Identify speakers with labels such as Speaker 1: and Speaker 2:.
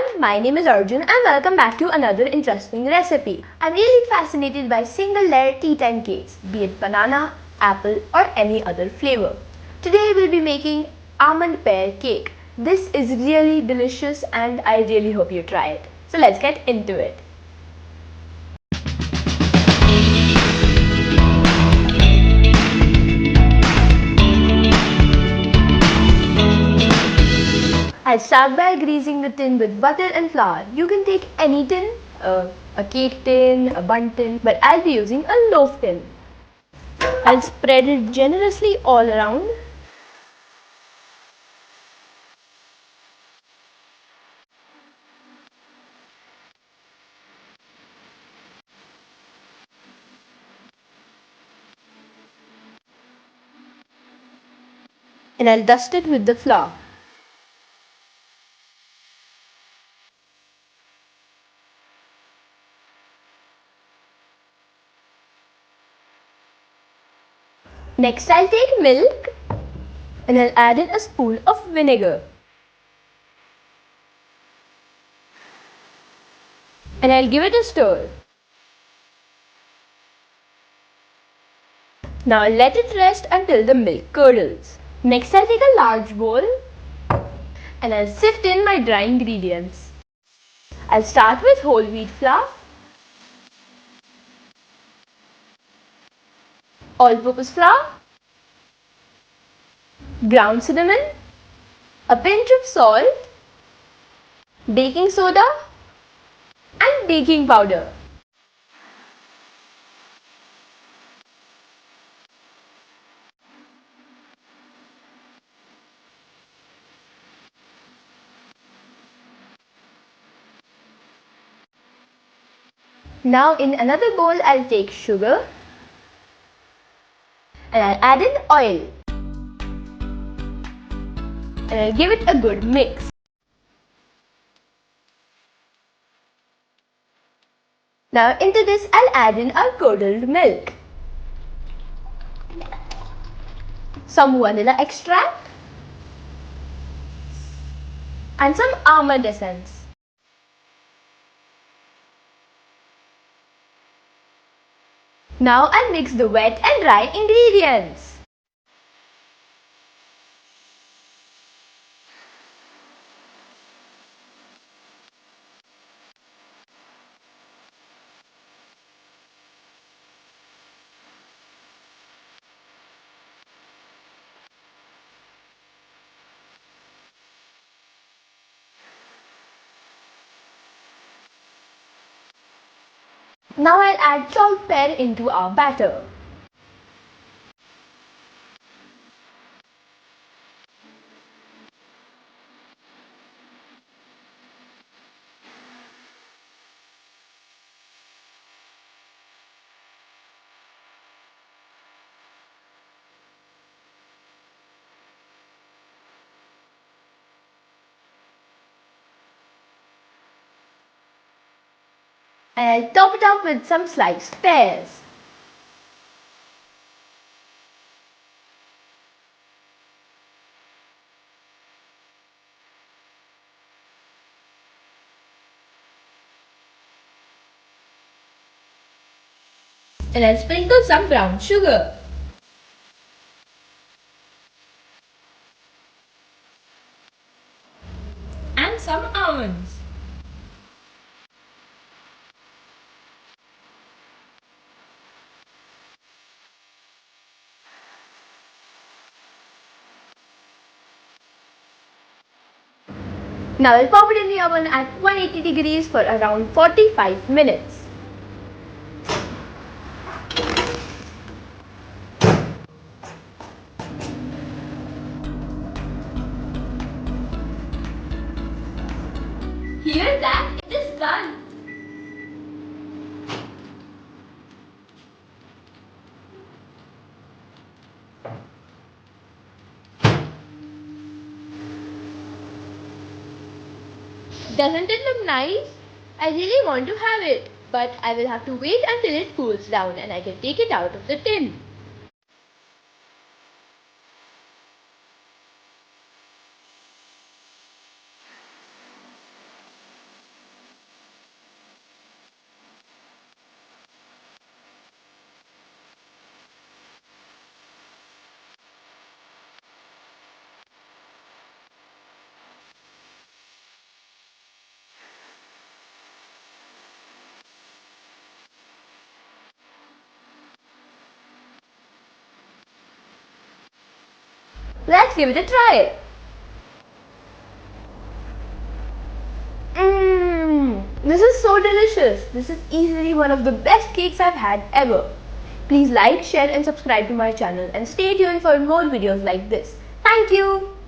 Speaker 1: everyone, my name is Arjun and welcome back to another interesting recipe. I'm really fascinated by single layer tea time cakes, be it banana, apple or any other flavor. Today we'll be making almond pear cake. This is really delicious and I really hope you try it. So let's get into it. I'll start by greasing the tin with butter and flour. You can take any tin, a cake tin, a bun tin, but I'll be using a loaf tin. I'll spread it generously all around. And I'll dust it with the flour. Next I'll take milk and I'll add in a spoon of vinegar. And I'll give it a stir. Now I'll let it rest until the milk curdles. Next I'll take a large bowl and I'll sift in my dry ingredients. I'll start with whole wheat flour, all-purpose flour, ground cinnamon, a pinch of salt, baking soda and baking powder. Now in another bowl I'll take sugar and I'll add in oil and I'll give it a good mix. Now into this I'll add in our curdled milk, some vanilla extract and some almond essence. Now I'll mix the wet and dry ingredients. Now I'll add chopped pear into our batter. And I'll top it up with some sliced pears. And I'll sprinkle some brown sugar. And some almonds. Now I'll pop it in the oven at 180 degrees for around 45 minutes. Hear that? It is done. Doesn't it look nice? I really want to have it, but I will have to wait until it cools down and I can take it out of the tin. Let's give it a try. This is so delicious. This is easily one of the best cakes I've had ever. Please like, share and subscribe to my channel and stay tuned for more videos like this. Thank you.